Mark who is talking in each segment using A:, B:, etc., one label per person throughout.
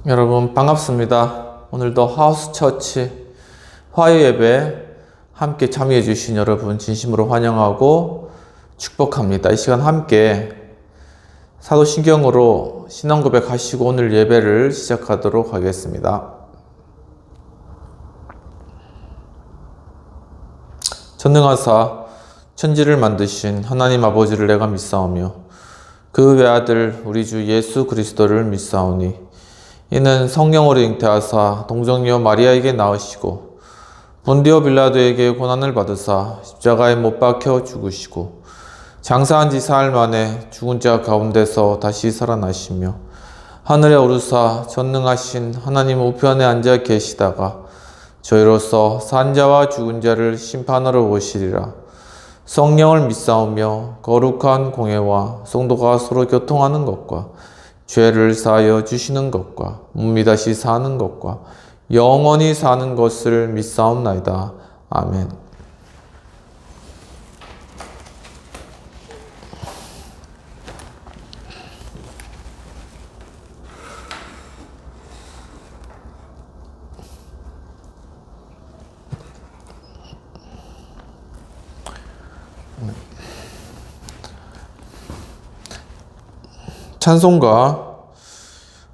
A: 여러분 반갑습니다. 오늘도 하우스처치 화요예배 함께 참여해 주신 여러분 진심으로 환영하고 축복합니다. 이 시간 함께 사도신경으로 신앙고백 하시고 오늘 예배를 시작하도록 하겠습니다. 전능하사 천지를 만드신 하나님 아버지를 내가 믿사오며 그 외아들 우리 주 예수 그리스도를 믿사오니 이는 성령으로 잉태하사 동정녀 마리아에게 낳으시고 본디오 빌라도에게 고난을 받으사 십자가에 못 박혀 죽으시고 장사한 지 사흘 만에 죽은 자 가운데서 다시 살아나시며 하늘에 오르사 전능하신 하나님 우편에 앉아 계시다가 저희로서 산 자와 죽은 자를 심판하러 오시리라. 성령을 믿사오며 거룩한 공회와 성도가 서로 교통하는 것과 죄를 사하여 주시는 것과 몸이 다시 사는 것과 영원히 사는 것을 믿사옵나이다. 아멘. 찬송가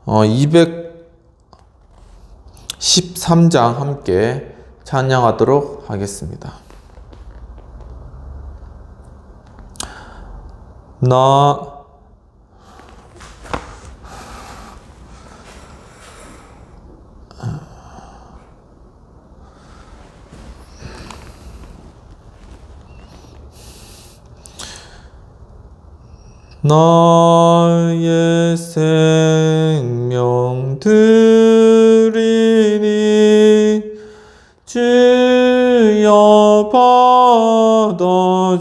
A: 213장 함께 찬양하도록 하겠습니다. 나의 생명 드리니 주여 받아주셔서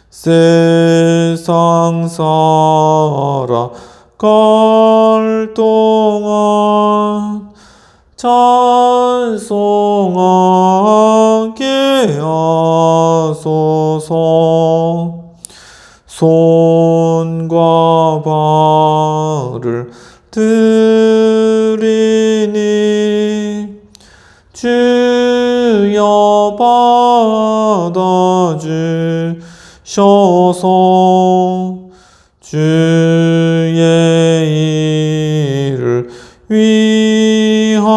A: 세상 살아갈 동안 찬송하게 하소서. 손과 발을 드리니 주여 받아주셔서 주의 일을 위하여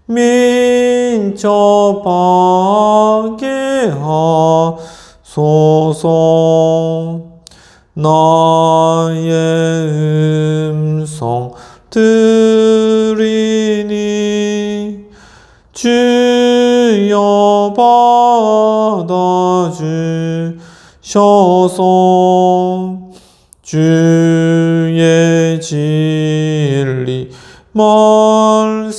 A: 민첩하게 하소서. 나의 음성 들으니 주여 받아주셔서 주의 진리 말씀만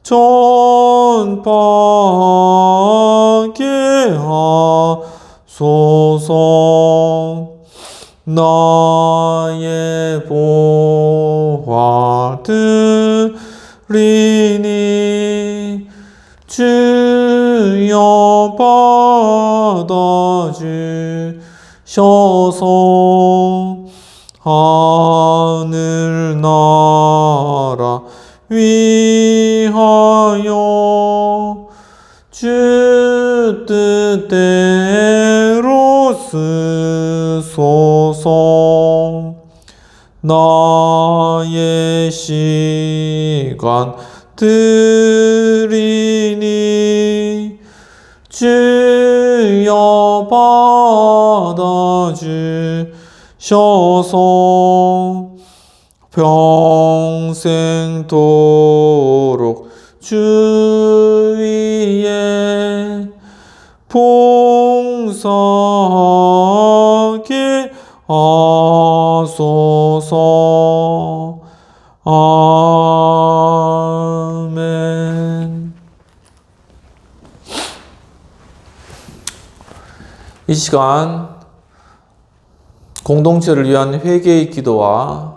A: 전파하게 하소서. 나의 보화 드리니 주여 받아주셔서 하늘나라 위하여 주 뜻대로 쓰소서. 나의 시간 드리니 주여 받아주셔서 평생도록 주 위에 봉사하게 하소서. 아멘. 이 시간 공동체를 위한 회개의 기도와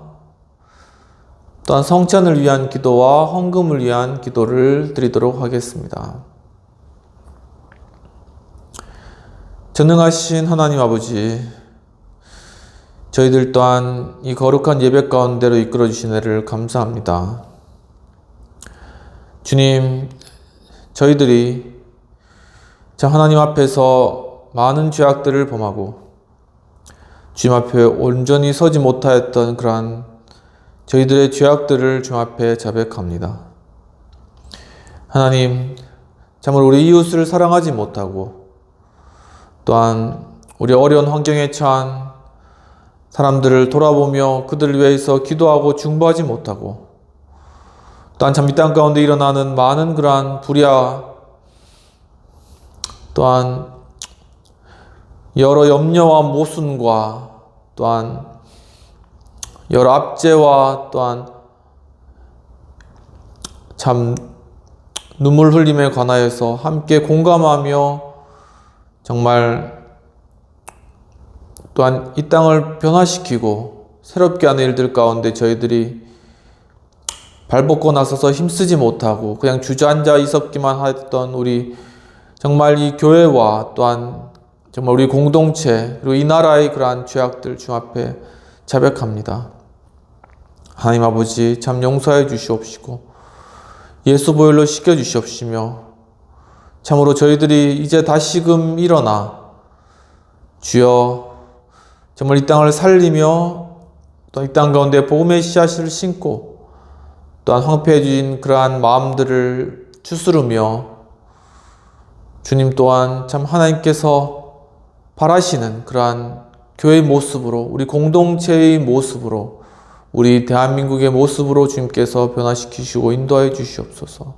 A: 또한 성찬을 위한 기도와 헌금을 위한 기도를 드리도록 하겠습니다. 전능하신 하나님 아버지, 저희들 또한 이 거룩한 예배 가운데로 이끌어 주신 은혜를 감사합니다. 주님, 저희들이 참 하나님 앞에서 많은 죄악들을 범하고 주님 앞에 온전히 서지 못하였던 그러한 저희들의 죄악들을 주님 앞에 자백합니다. 하나님, 참으로 우리 이웃을 사랑하지 못하고 또한 우리 어려운 환경에 처한 사람들을 돌아보며 그들을 위해서 기도하고 중보하지 못하고 또한 참 이 땅 가운데 일어나는 많은 그러한 불의와 또한 여러 염려와 모순과 또한 여러 압제와 또한 참 눈물 흘림에 관하여서 함께 공감하며 정말 또한 이 땅을 변화시키고 새롭게 하는 일들 가운데 저희들이 발벗고 나서서 힘쓰지 못하고 그냥 주저앉아 있었기만 했던 우리 정말 이 교회와 또한 정말 우리 공동체 그리고 이 나라의 그러한 죄악들 주 앞에 자백합니다. 하나님 아버지 참 용서해 주시옵시고 예수 보혈로 씻겨 주시옵시며 참으로 저희들이 이제 다시금 일어나 주여 정말 이 땅을 살리며 또 이 땅 가운데 복음의 씨앗을 심고 또한 황폐해진 그러한 마음들을 추스르며 주님 또한 참 하나님께서 바라시는 그러한 교회의 모습으로 우리 공동체의 모습으로 우리 대한민국의 모습으로 주님께서 변화시키시고 인도하여 주시옵소서.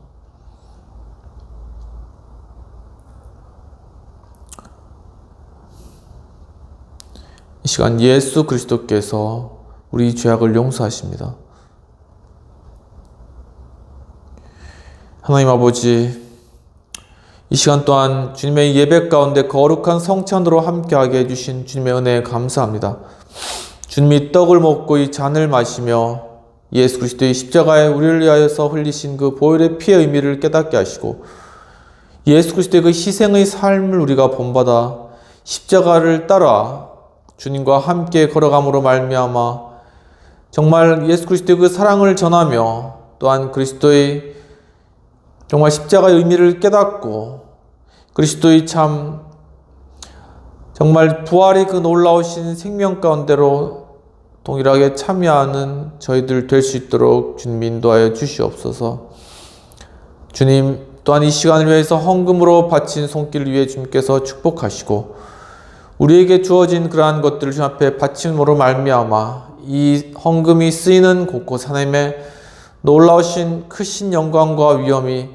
A: 이 시간 예수 그리스도께서 우리 죄악을 용서하십니다. 하나님 아버지, 이 시간 또한 주님의 예배 가운데 거룩한 성찬으로 함께하게 해주신 주님의 은혜에 감사합니다. 주님이 떡을 먹고 이 잔을 마시며 예수 그리스도의 십자가에 우리를 위하여서 흘리신 그 보혈의 피의 의미를 깨닫게 하시고 예수 그리스도의 그 희생의 삶을 우리가 본받아 십자가를 따라 주님과 함께 걸어감으로 말미암아 정말 예수 그리스도의 그 사랑을 전하며 또한 그리스도의 정말 십자가의 의미를 깨닫고 그리스도의 참 정말 부활의 그 놀라우신 생명 가운데로 동일하게 참여하는 저희들 될 수 있도록 주님 인도하여 주시옵소서. 주님 또한 이 시간을 위해서 헌금으로 바친 손길을 위해 주님께서 축복하시고 우리에게 주어진 그러한 것들을 주님 앞에 바침으로 말미암아 이 헌금이 쓰이는 곳곳 하나님의 놀라우신 크신 영광과 위엄이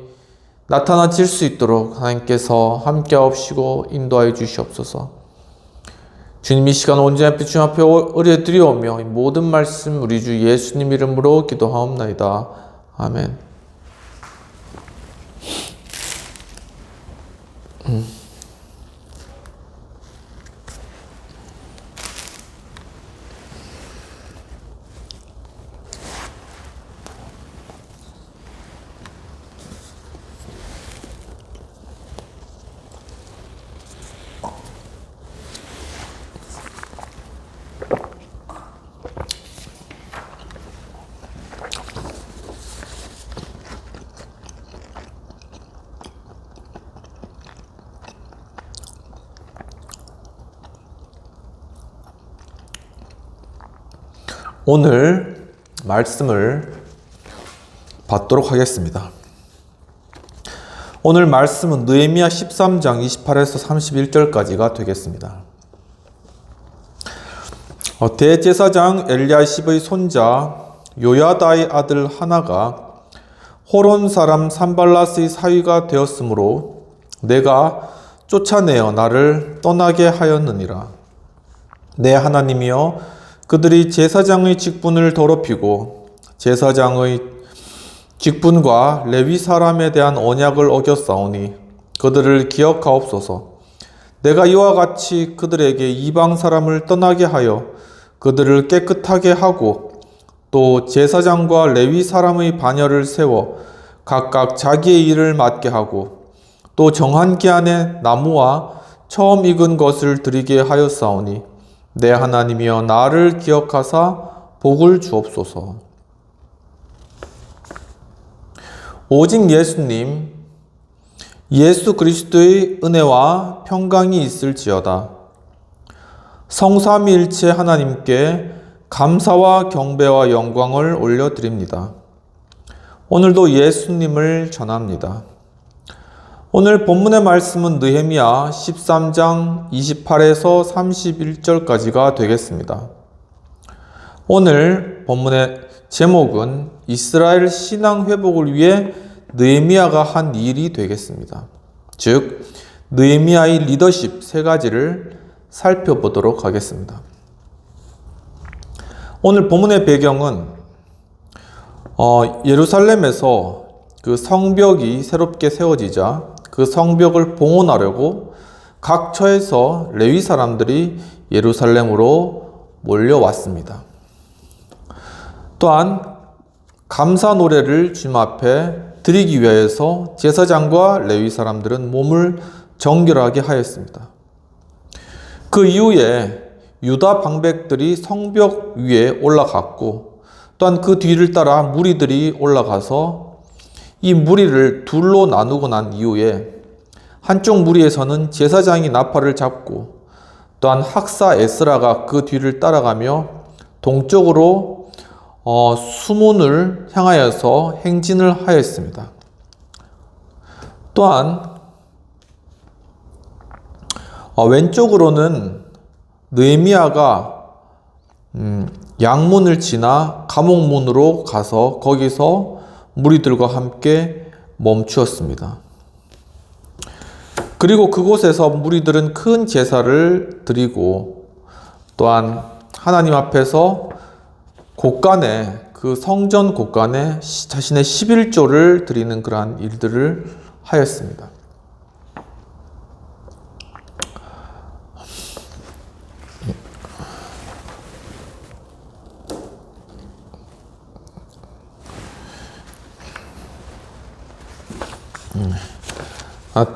A: 나타나질 수 있도록 하나님께서 함께하옵시고 인도하여 주시옵소서. 주님 이 시간 온전히 앞에 주님 앞에 의뢰드리오며 이 모든 말씀 우리 주 예수님 이름으로 기도하옵나이다. 아멘. 오늘 말씀을 받도록 하겠습니다. 오늘 말씀은 느헤미야 13장 28에서 31절까지가 되겠습니다. 대제사장 엘리야십의 손자 요야다의 아들 하나가 호론 사람 산발랏의 사위가 되었으므로 내가 쫓아내어 나를 떠나게 하였느니라. 내 하나님이여 그들이 제사장의 직분을 더럽히고 제사장의 직분과 레위 사람에 대한 언약을 어겼사오니 그들을 기억하옵소서. 내가 이와 같이 그들에게 이방 사람을 떠나게 하여 그들을 깨끗하게 하고 또 제사장과 레위 사람의 반열을 세워 각각 자기의 일을 맡게 하고 또 정한 기한에 나무와 처음 익은 것을 드리게 하였사오니 내 하나님이여 나를 기억하사 복을 주옵소서. 오직 예수님, 예수 그리스도의 은혜와 평강이 있을지어다. 성삼위일체 하나님께 감사와 경배와 영광을 올려드립니다. 오늘도 예수님을 전합니다. 오늘 본문의 말씀은 느헤미야 13장 28에서 31절까지가 되겠습니다. 오늘 본문의 제목은 이스라엘 신앙 회복을 위해 느헤미야가 한 일이 되겠습니다. 즉, 느헤미야의 리더십 세 가지를 살펴보도록 하겠습니다. 오늘 본문의 배경은 예루살렘에서 그 성벽이 새롭게 세워지자 그 성벽을 봉헌하려고 각처에서 레위 사람들이 예루살렘으로 몰려왔습니다. 또한 감사 노래를 주님 앞에 드리기 위해서 제사장과 레위 사람들은 몸을 정결하게 하였습니다. 그 이후에 유다 방백들이 성벽 위에 올라갔고 또한 그 뒤를 따라 무리들이 올라가서 이 무리를 둘로 나누고 난 이후에 한쪽 무리에서는 제사장이 나팔을 잡고 또한 학사 에스라가 그 뒤를 따라가며 동쪽으로 수문을 향하여서 행진을 하였습니다. 또한 왼쪽으로는 느헤미야가 양문을 지나 감옥문으로 가서 거기서 무리들과 함께 멈추었습니다. 그리고 그곳에서 무리들은 큰 제사를 드리고 또한 하나님 앞에서 곳간에 그 성전 곳간에 자신의 11조를 드리는 그러한 일들을 하였습니다.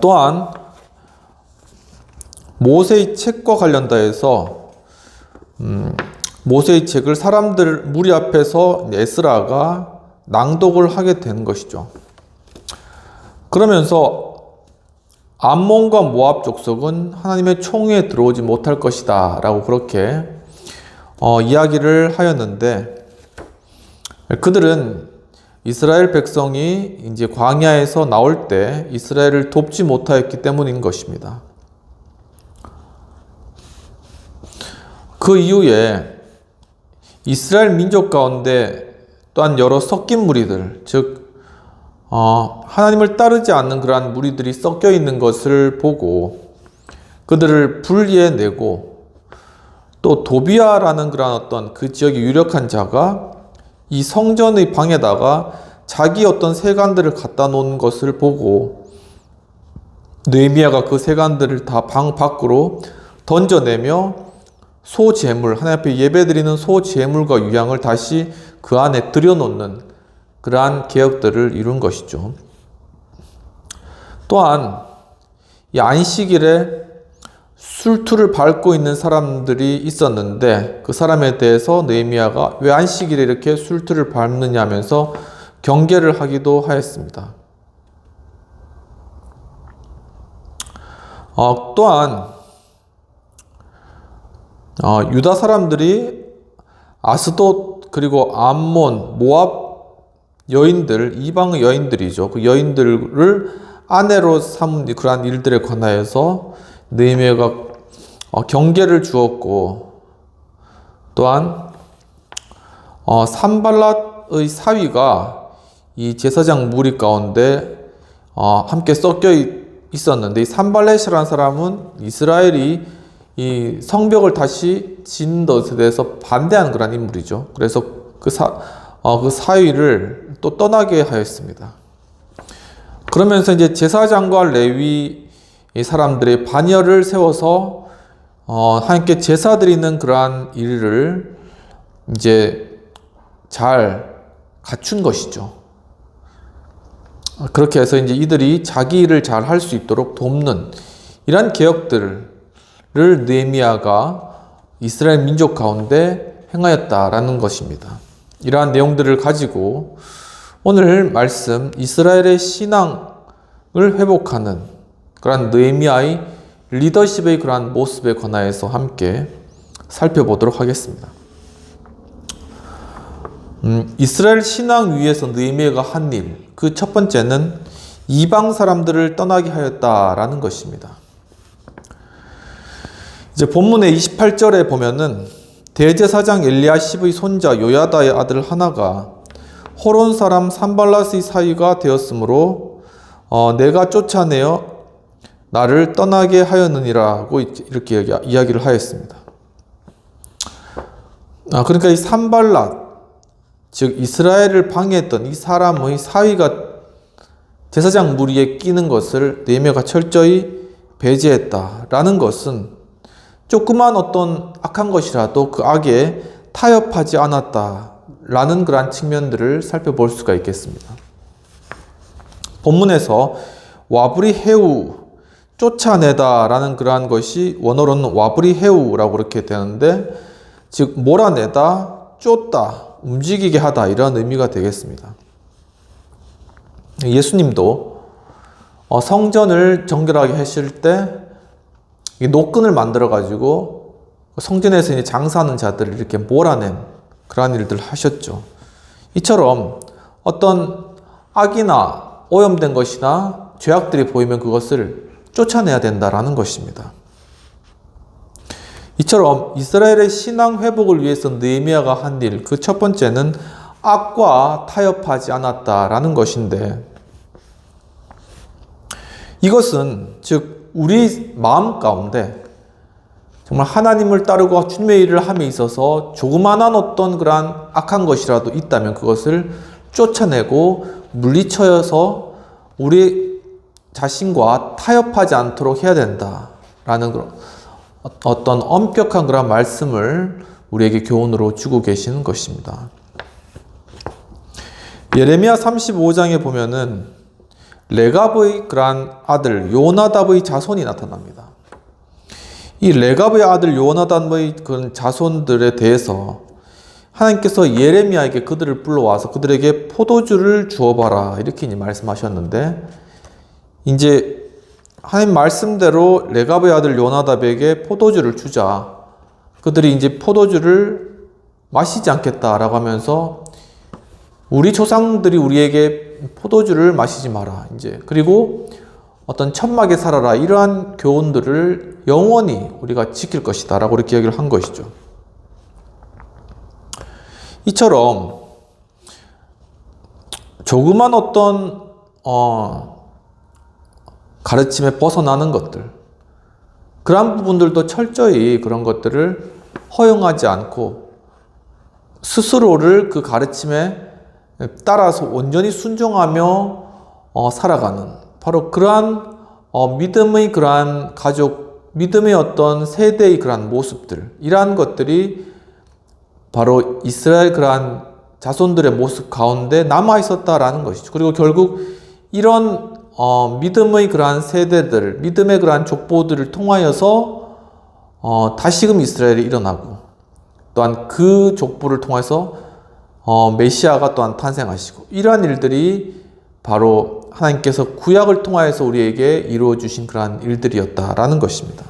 A: 또한 모세의 책과 관련다해서 모세의 책을 사람들 무리 앞에서 에스라가 낭독을 하게 된 것이죠. 그러면서 암몬과 모압 족속은 하나님의 총회에 들어오지 못할 것이다 라고 그렇게 이야기를 하였는데, 그들은 이스라엘 백성이 이제 광야에서 나올 때 이스라엘을 돕지 못하였기 때문인 것입니다. 그 이후에 이스라엘 민족 가운데 또한 여러 섞인 무리들, 즉 하나님을 따르지 않는 그러한 무리들이 섞여 있는 것을 보고 그들을 분리해내고, 또 도비아라는 그런 어떤 그 지역의 유력한 자가 이 성전의 방에다가 자기 어떤 세간들을 갖다 놓은 것을 보고 느헤미야가 그 세간들을 다 방 밖으로 던져내며 소제물, 하나님 앞에 예배드리는 소제물과 유향을 다시 그 안에 들여놓는 그러한 개혁들을 이룬 것이죠. 또한 이 안식일에 술투를 밟고 있는 사람들이 있었는데 그 사람에 대해서 느헤미야가 왜 안식일에 이렇게 술투를 밟느냐 하면서 경계를 하기도 하였습니다. 또한 유다 사람들이 아스돗 그리고 암몬, 모압 여인들, 이방 여인들이죠. 그 여인들을 아내로 삼은 그러한 일들에 관하여서 느헤미야가 경계를 주었고, 또한 산발랏의 사위가 이 제사장 무리 가운데 함께 섞여 있었는데, 이 산발렛이라는 사람은 이스라엘이 이 성벽을 다시 짓는 것에 대해서 반대하는 그런 인물이죠. 그래서 그 사위를 또 떠나게 하였습니다. 그러면서 이제 제사장과 레위 이 사람들의 반열을 세워서 하나님께 제사 드리는 그러한 일을 이제 잘 갖춘 것이죠. 그렇게 해서 이제 이들이 자기 일을 잘 할 수 있도록 돕는 이러한 개혁들을 느헤미야가 이스라엘 민족 가운데 행하였다라는 것입니다. 이러한 내용들을 가지고 오늘 말씀 이스라엘의 신앙을 회복하는 그러한 느헤미야의 리더십의 그러한 모습에 관하여서 함께 살펴보도록 하겠습니다. 이스라엘 신앙 위에서 느헤미야가 한 일, 그 첫 번째는 이방 사람들을 떠나게 하였다라는 것입니다. 이제 본문의 28절에 보면은 대제사장 엘리야십의 손자 요야다의 아들 하나가 호론 사람 산발랏의 사위가 되었으므로 내가 쫓아내어 나를 떠나게 하였느니라고 이렇게 이야기를 하였습니다. 그러니까 이 산발랏, 즉 이스라엘을 방해했던 이 사람의 사위가 제사장 무리에 끼는 것을 느헤미야가 철저히 배제했다라는 것은 조그만 어떤 악한 것이라도 그 악에 타협하지 않았다라는 그러한 측면들을 살펴볼 수가 있겠습니다. 본문에서 와브리헤우, 쫓아내다라는 그러한 것이 원어로는 와브리헤우라고 그렇게 되는데, 즉 몰아내다, 쫓다, 움직이게 하다, 이런 의미가 되겠습니다. 예수님도 성전을 정결하게 하실 때 노끈을 만들어 가지고 성전에서 이제 장사하는 자들을 이렇게 몰아낸 그러한 일들을 하셨죠. 이처럼 어떤 악이나 오염된 것이나 죄악들이 보이면 그것을 쫓아내야 된다라는 것입니다. 이처럼 이스라엘의 신앙 회복을 위해서 느헤미야가 한 일, 그 첫 번째는 악과 타협하지 않았다라는 것인데, 이것은 즉 우리 마음 가운데 정말 하나님을 따르고 주님의 일을 함에 있어서 조그만한 어떤 그러한 악한 것이라도 있다면 그것을 쫓아내고 물리쳐서 우리 자신과 타협하지 않도록 해야 된다라는 그런 어떤 엄격한 그런 말씀을 우리에게 교훈으로 주고 계시는 것입니다. 예레미야 35장에 보면은 레갑의 그러한 아들 요나답의 자손이 나타납니다. 이 레갑의 아들 요나답의 그런 자손들에 대해서 하나님께서 예레미야에게 그들을 불러와서 그들에게 포도주를 주어봐라 이렇게 말씀하셨는데, 이제 하나님 말씀대로 레갑의 아들 요나답에게 포도주를 주자 그들이 이제 포도주를 마시지 않겠다라고 하면서 우리 조상들이 우리에게 포도주를 마시지 마라, 이제 그리고 어떤 천막에 살아라, 이러한 교훈들을 영원히 우리가 지킬 것이다 라고 이렇게 이야기를 한 것이죠. 이처럼 조그만 어떤 가르침에 벗어나는 것들, 그러한 부분들도 철저히 그런 것들을 허용하지 않고 스스로를 그 가르침에 따라서 온전히 순종하며 살아가는, 바로 그러한 믿음의 그러한 가족, 믿음의 어떤 세대의 그러한 모습들, 이러한 것들이 바로 이스라엘 그러한 자손들의 모습 가운데 남아 있었다라는 것이죠. 그리고 결국 이런 믿음의 그러한 세대들, 믿음의 그러한 족보들을 통하여서 다시금 이스라엘이 일어나고, 또한 그 족보를 통해서 메시아가 또한 탄생하시고, 이러한 일들이 바로 하나님께서 구약을 통하여서 우리에게 이루어 주신 그러한 일들이었다라는 것입니다.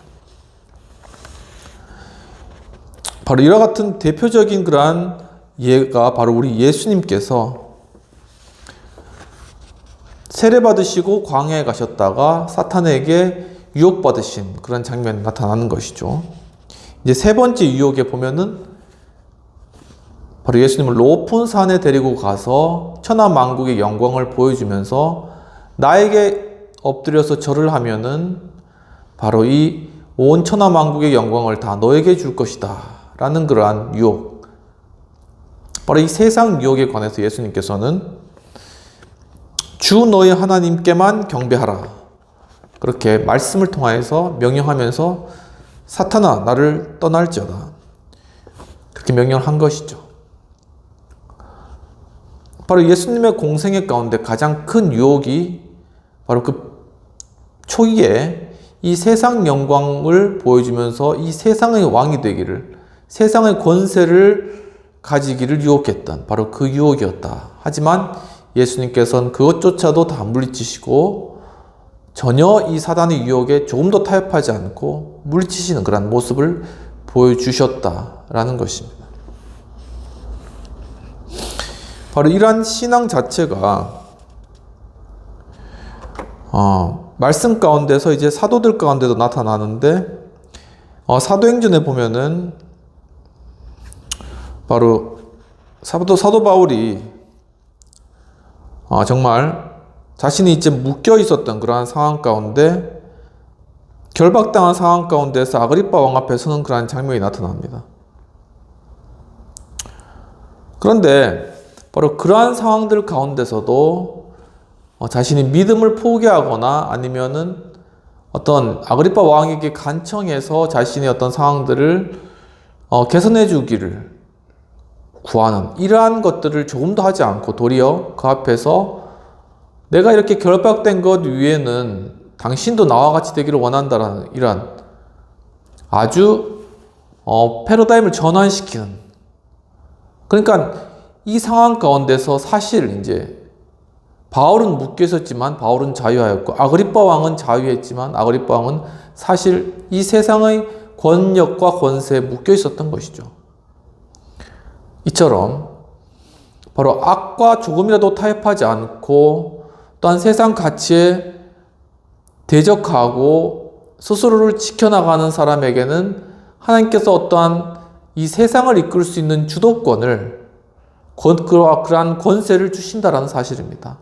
A: 바로 이와 같은 대표적인 그러한 예가 바로 우리 예수님께서 세례받으시고 광야에 가셨다가 사탄에게 유혹받으신 그런 장면이 나타나는 것이죠. 이제 세 번째 유혹에 보면은 바로 예수님을 높은 산에 데리고 가서 천하만국의 영광을 보여주면서 나에게 엎드려서 절을 하면은 바로 이 온 천하만국의 영광을 다 너에게 줄 것이다 라는 그러한 유혹, 바로 이 세상 유혹에 관해서 예수님께서는 주 너희 하나님께만 경배하라, 그렇게 말씀을 통하여서 명령하면서 사탄아 나를 떠날지어다, 그렇게 명령을 한 것이죠. 바로 예수님의 공생애 가운데 가장 큰 유혹이 바로 그 초기에 이 세상 영광을 보여주면서 이 세상의 왕이 되기를, 세상의 권세를 가지기를 유혹했던 바로 그 유혹이었다. 하지만 예수님께서는 그것조차도 다 물리치시고 전혀 이 사단의 유혹에 조금도 타협하지 않고 물리치시는 그런 모습을 보여주셨다라는 것입니다. 바로 이러한 신앙 자체가 말씀 가운데서 이제 사도들 가운데도 나타나는데 사도행전에 보면은 바로 사도 바울이 정말 자신이 이제 묶여 있었던 그러한 상황 가운데 결박당한 상황 가운데서 아그리빠 왕 앞에 서는 그러한 장면이 나타납니다. 그런데 바로 그러한 상황들 가운데서도 자신이 믿음을 포기하거나 아니면은 어떤 아그리빠 왕에게 간청해서 자신의 어떤 상황들을 개선해 주기를 구하는 이러한 것들을 조금도 하지 않고 도리어 그 앞에서 내가 이렇게 결박된 것 위에는 당신도 나와 같이 되기를 원한다라는 이러한 아주 패러다임을 전환시키는, 그러니까 이 상황 가운데서 사실 이제 바울은 묶여 있었지만 바울은 자유하였고 아그리빠 왕은 자유했지만 아그리빠 왕은 사실 이 세상의 권력과 권세에 묶여 있었던 것이죠. 이처럼 바로 악과 조금이라도 타협하지 않고 또한 세상 가치에 대적하고 스스로를 지켜나가는 사람에게는 하나님께서 어떠한 이 세상을 이끌 수 있는 주도권을, 그러한 권세를 주신다라는 사실입니다.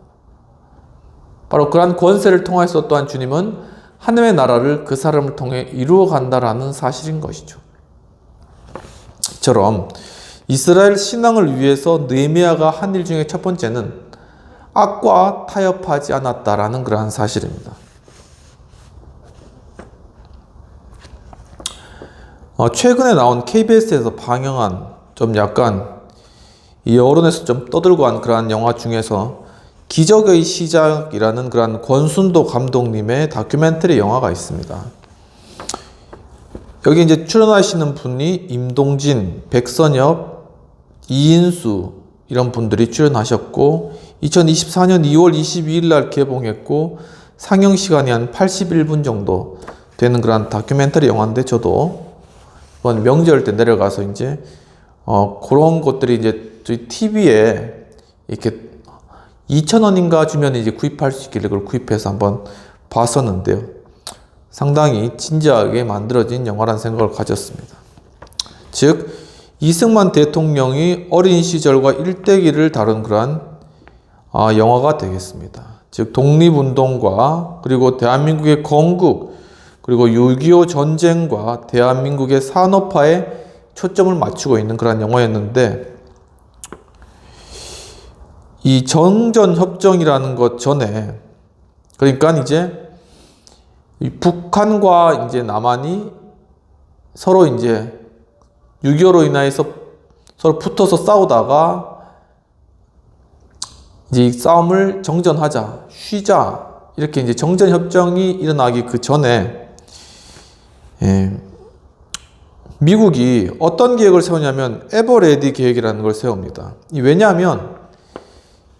A: 바로 그러한 권세를 통해서 또한 주님은 하나님의 나라를 그 사람을 통해 이루어 간다라는 사실인 것이죠. 이처럼 이스라엘 신앙을 위해서 느헤미야가 한 일 중에 첫 번째는 악과 타협하지 않았다라는 그러한 사실입니다. 최근에 나온 KBS에서 방영한 좀 약간 이 여론에서 좀 떠들고 한 그러한 영화 중에서 기적의 시작이라는 그러한 권순도 감독님의 다큐멘터리 영화가 있습니다. 여기 이제 출연하시는 분이 임동진, 백선엽, 이인수 이런 분들이 출연하셨고 2024년 2월 22일 날 개봉했고 상영 시간이 한 81분 정도 되는 그런 다큐멘터리 영화인데 저도 이번 명절 때 내려가서 이제 그런 것들이 이제 저희 TV에 이렇게 2,000원인가 주면 이제 구입할 수 있길래 그걸 구입해서 한번 봤었는데요. 상당히 진지하게 만들어진 영화라는 생각을 가졌습니다. 즉, 이승만 대통령이 어린 시절과 일대기를 다룬 그러한 영화가 되겠습니다. 즉, 독립운동과 그리고 대한민국의 건국, 그리고 6.25 전쟁과 대한민국의 산업화에 초점을 맞추고 있는 그런 영화였는데, 이 정전협정이라는 것 전에, 그러니까 이제 북한과 이제 남한이 서로 이제 6.25로 인해서 서로 붙어서 싸우다가 이제 이 싸움을 정전하자, 쉬자, 이렇게 이제 정전협정이 일어나기 그 전에 미국이 어떤 계획을 세우냐면 에버레디 계획이라는 걸 세웁니다. 왜냐하면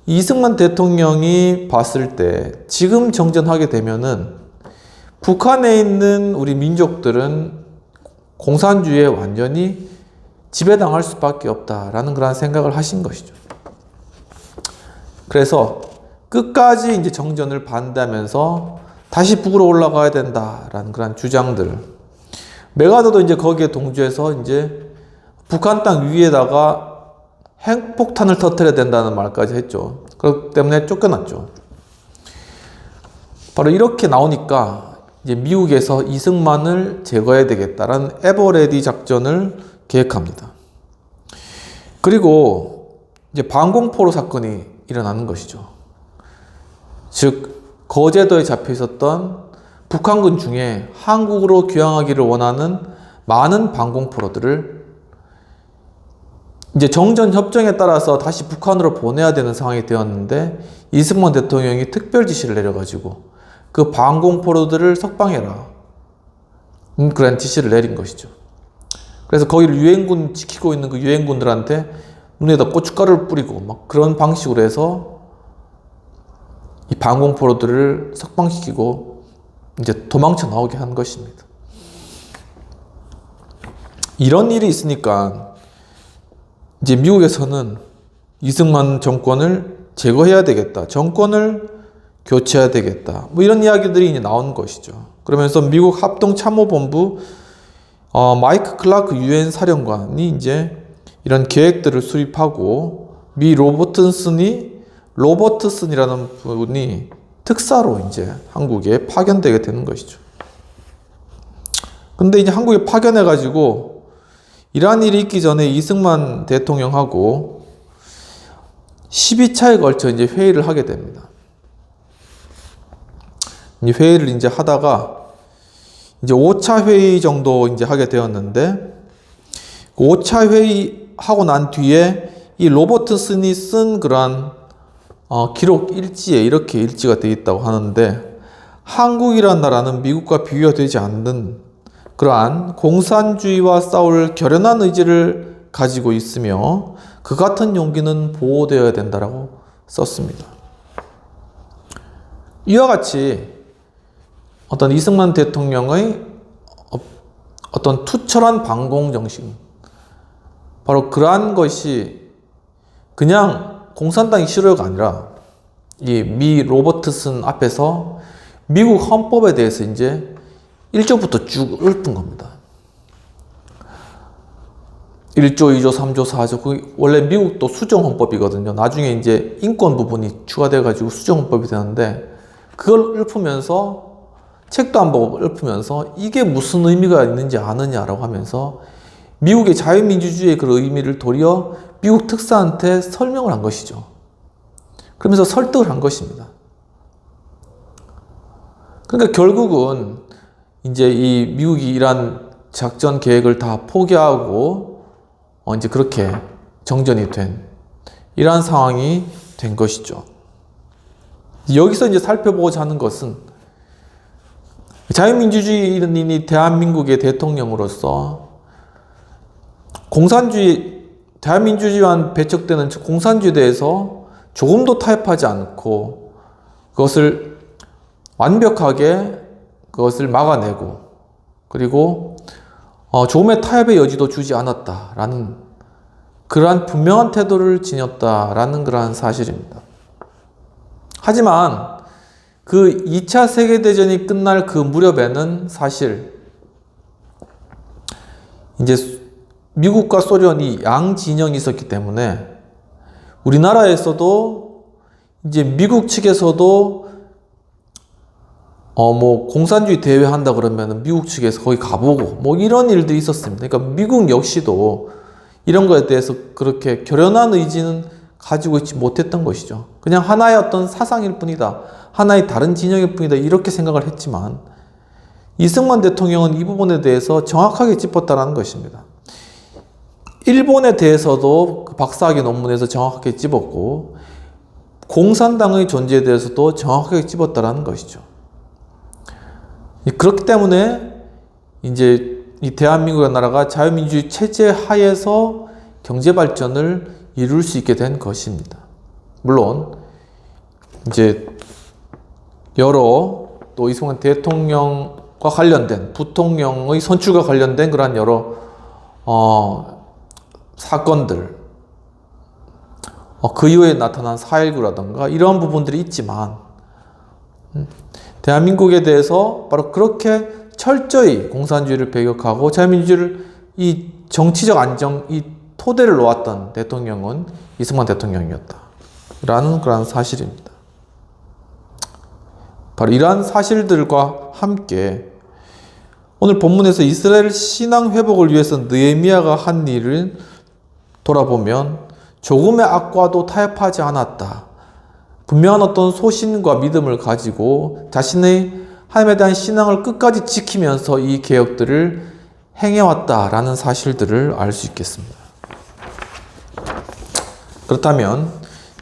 A: 이승만 대통령이 봤을 때 지금 정전하게 되면은 북한에 있는 우리 민족들은 공산주의에 완전히 지배당할 수밖에 없다라는 그런 생각을 하신 것이죠. 그래서 끝까지 이제 정전을 반대하면서 다시 북으로 올라가야 된다라는 그런 주장들. 메가더도 이제 거기에 동조해서 이제 북한 땅 위에다가 핵폭탄을 터뜨려야 된다는 말까지 했죠. 그렇기 때문에 쫓겨났죠. 바로 이렇게 나오니까 이제 미국에서 이승만을 제거해야 되겠다라는 에버레디 작전을 계획합니다. 그리고 이제 방공포로 사건이 일어나는 것이죠. 즉, 거제도에 잡혀 있었던 북한군 중에 한국으로 귀향하기를 원하는 많은 방공포로들을 이제 정전협정에 따라서 다시 북한으로 보내야 되는 상황이 되었는데 이승만 대통령이 특별 지시를 내려가지고 그 방공포로들을 석방해라. 그런 지시를 내린 것이죠. 그래서 거기를 유엔군 지키고 있는 그 유엔군들한테 눈에다 고춧가루를 뿌리고 막 그런 방식으로 해서 이 반공포로들을 석방시키고 이제 도망쳐 나오게 한 것입니다. 이런 일이 있으니까 이제 미국에서는 이승만 정권을 제거해야 되겠다. 정권을 교체해야 되겠다. 뭐 이런 이야기들이 이제 나온 것이죠. 그러면서 미국 합동참모본부 마이크 클라크 유엔 사령관이 이제 이런 계획들을 수립하고 미 로버트슨이라는 분이 특사로 이제 한국에 파견되게 되는 것이죠. 근데 이제 한국에 파견해가지고 이러한 일이 있기 전에 이승만 대통령하고 12차에 걸쳐 이제 회의를 하게 됩니다. 이 회의를 이제 하다가 이제 5차 회의 정도 이제 하게 되었는데 5차 회의 하고 난 뒤에 이 로버트슨이 쓴 그러한 기록 일지에 이렇게 일지가 되어 있다고 하는데 한국이라는 나라는 미국과 비교가 되지 않는 그러한 공산주의와 싸울 결연한 의지를 가지고 있으며 그 같은 용기는 보호되어야 된다라고 썼습니다. 이와 같이 어떤 이승만 대통령의 어떤 투철한 반공 정신, 바로 그러한 것이 그냥 공산당이 싫어요가 아니라 이 미 로버트슨 앞에서 미국 헌법에 대해서 이제 1조부터 쭉 읊은 겁니다. 1조, 2조, 3조, 4조. 원래 미국도 수정헌법이거든요. 나중에 이제 인권 부분이 추가돼가지고 수정헌법이 되는데 그걸 읊으면서 책도 안 보고 읊으면서 이게 무슨 의미가 있는지 아느냐라고 하면서 미국의 자유민주주의의 그 의미를 도리어 미국 특사한테 설명을 한 것이죠. 그러면서 설득을 한 것입니다. 그러니까 결국은 이제 이 미국이 이러한 작전 계획을 다 포기하고 이제 그렇게 정전이 된 이러한 상황이 된 것이죠. 여기서 이제 살펴보고자 하는 것은 자유민주주의인이 대한민국의 대통령으로서 대한민주주의와 배척되는 공산주의에 대해서 조금도 타협하지 않고 그것을 완벽하게 그것을 막아내고 그리고 조금의 타협의 여지도 주지 않았다라는 그러한 분명한 태도를 지녔다라는 그러한 사실입니다. 하지만 그 2차 세계대전이 끝날 그 무렵에는 사실 이제 미국과 소련이 양진영이 있었기 때문에 우리나라에서도 이제 미국 측에서도 뭐 공산주의 대회 한다 그러면 미국 측에서 거기 가보고 뭐 이런 일들이 있었습니다. 그러니까 미국 역시도 이런 거에 대해서 그렇게 결연한 의지는 가지고 있지 못했던 것이죠. 그냥 하나의 어떤 사상일 뿐이다. 하나의 다른 진영일 뿐이다. 이렇게 생각을 했지만 이승만 대통령은 이 부분에 대해서 정확하게 짚었다는 것입니다. 일본에 대해서도 그 박사학위 논문에서 정확하게 짚었고 공산당의 존재에 대해서도 정확하게 짚었다는 것이죠. 그렇기 때문에 이제 이 대한민국이라는 나라가 자유민주주의 체제 하에서 경제 발전을 이룰 수 있게 된 것입니다. 물론 이제 여러 또 이승만 대통령과 관련된 부통령의 선출과 관련된 그러한 여러 사건들 그 이후에 나타난 4.19라든가 이러한 부분들이 있지만 대한민국에 대해서 바로 그렇게 철저히 공산주의를 배격하고 자유민주주의를 이 정치적 안정, 이 토대를 놓았던 대통령은 이승만 대통령이었다. 라는 그런 사실입니다. 바로 이러한 사실들과 함께 오늘 본문에서 이스라엘 신앙 회복을 위해서 느헤미야가 한 일을 돌아보면 조금의 악과도 타협하지 않았다. 분명한 어떤 소신과 믿음을 가지고 자신의 하나님에 대한 신앙을 끝까지 지키면서 이 개혁들을 행해왔다라는 사실들을 알 수 있겠습니다. 그렇다면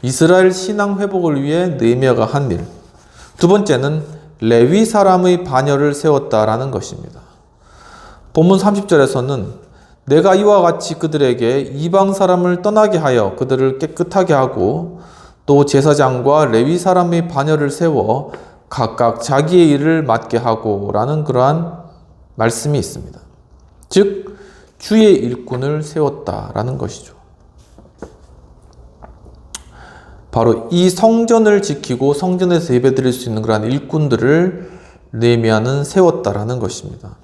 A: 이스라엘 신앙 회복을 위해 느헤미야가 한 일, 두 번째는 레위 사람의 반열을 세웠다라는 것입니다. 본문 30절에서는 내가 이와 같이 그들에게 이방 사람을 떠나게 하여 그들을 깨끗하게 하고 또 제사장과 레위 사람의 반열을 세워 각각 자기의 일을 맡게 하고 라는 그러한 말씀이 있습니다. 즉 주의 일꾼을 세웠다라는 것이죠. 바로 이 성전을 지키고 성전에서 예배드릴 수 있는 그러한 일꾼들을 느헤미야는 세웠다라는 것입니다.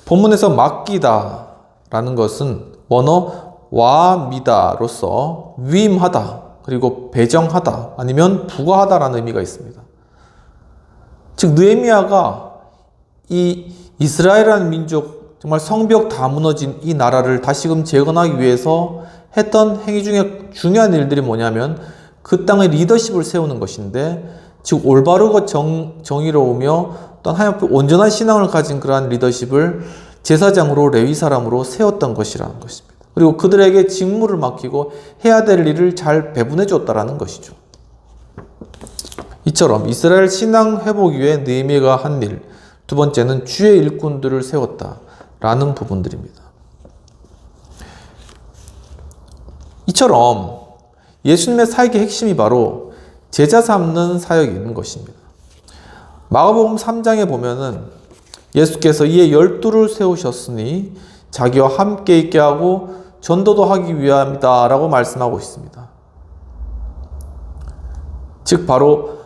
A: 본문에서 맡기다라는 것은 원어 와미다로서 위임하다 그리고 배정하다 아니면 부과하다라는 의미가 있습니다. 즉 느헤미야가 이 이스라엘이라는 민족 정말 성벽 다 무너진 이 나라를 다시금 재건하기 위해서 했던 행위 중에 중요한 일들이 뭐냐면 그 땅의 리더십을 세우는 것인데 즉 올바르고 정의로우며 또한 하나님 앞에 온전한 신앙을 가진 그러한 리더십을 제사장으로 레위 사람으로 세웠던 것이라는 것입니다. 그리고 그들에게 직무를 맡기고 해야 될 일을 잘 배분해 줬다라는 것이죠. 이처럼 이스라엘 신앙 회복 위에 느헤미야가 한 일, 두 번째는 주의 일꾼들을 세웠다라는 부분들입니다. 이처럼 예수님의 사역의 핵심이 바로 제자 삼는 사역이 있는 것입니다. 마가복음 3장에 보면은 예수께서 이에 12를 세우셨으니 자기와 함께 있게 하고 전도도 하기 위함이다 라고 말씀하고 있습니다. 즉 바로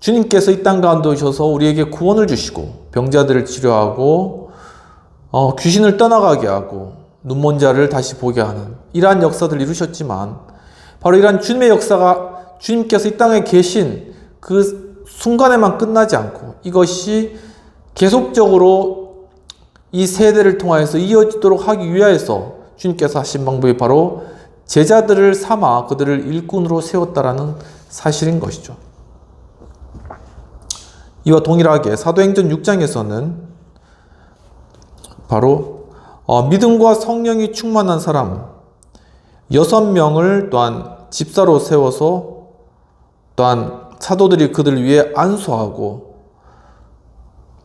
A: 주님께서 이 땅 가운데 오셔서 우리에게 구원을 주시고 병자들을 치료하고 귀신을 떠나가게 하고 눈먼 자를 다시 보게 하는 이러한 역사들을 이루셨지만 바로 이러한 주님의 역사가 주님께서 이 땅에 계신 그 순간에만 끝나지 않고 이것이 계속적으로 이 세대를 통하여서 이어지도록 하기 위하여서 주님께서 하신 방법이 바로 제자들을 삼아 그들을 일꾼으로 세웠다라는 사실인 것이죠. 이와 동일하게 사도행전 6장에서는 바로 믿음과 성령이 충만한 사람 6명을 또한 집사로 세워서 또한 사도들이 그들을 위해 안수하고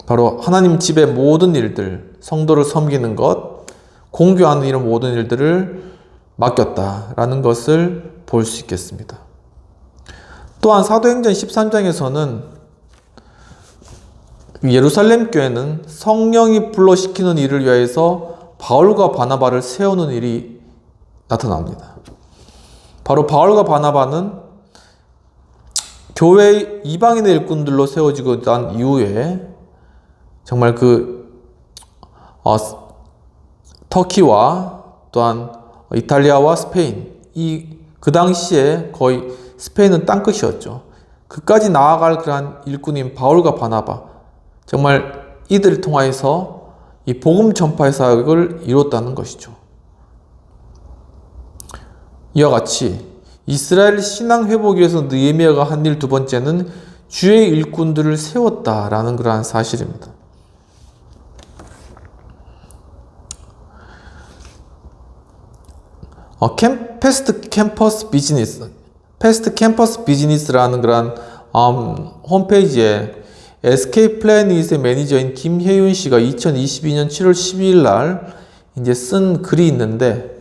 A: 바로 하나님 집의 모든 일들, 성도를 섬기는 것, 공교하는 이런 모든 일들을 맡겼다라는 것을 볼 수 있겠습니다. 또한 사도행전 13장에서는 예루살렘 교회는 성령이 불러시키는 일을 위해서 바울과 바나바를 세우는 일이 나타납니다. 바로 바울과 바나바는 교회의 이방인의 일꾼들로 세워지고 난 이후에 정말 터키와 또한 이탈리아와 스페인 그 당시에 거의 스페인은 땅끝이었죠. 그까지 나아갈 그러한 일꾼인 바울과 바나바 정말 이들을 통하여서 이 복음 전파의 사역을 이뤘다는 것이죠. 이와 같이 이스라엘 신앙 회복 위해서 느헤미야가 한 일 두 번째는 주의 일꾼들을 세웠다라는 그러한 사실입니다. 패스트 캠퍼스 비즈니스라는 그런 홈페이지에 SK 플래닛의 매니저인 김혜윤 씨가 2022년 7월 12일 날 이제 쓴 글이 있는데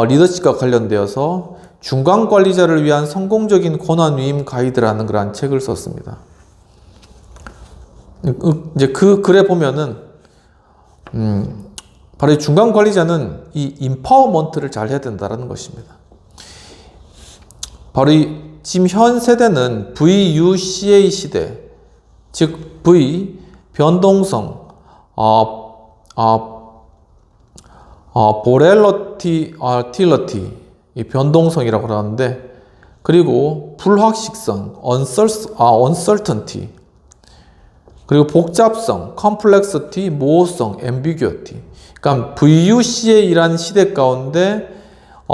A: 리더십과 관련되어서 중간 관리자를 위한 성공적인 권한 위임 가이드라는 그런 책을 썼습니다. 이제 그 글에 보면은 바로 이 중간 관리자는 이 임파워먼트를 잘 해야 된다는 것입니다. 바로 지금 현 세대는 VUCA 시대, 즉 V 변동성, 보렐러틸러티 이 변동성이라고 하는데 그리고 불확실성, uncertainty 그리고 복잡성, complexity, 모호성, ambiguity. 그러니까 VUCA이란 시대 가운데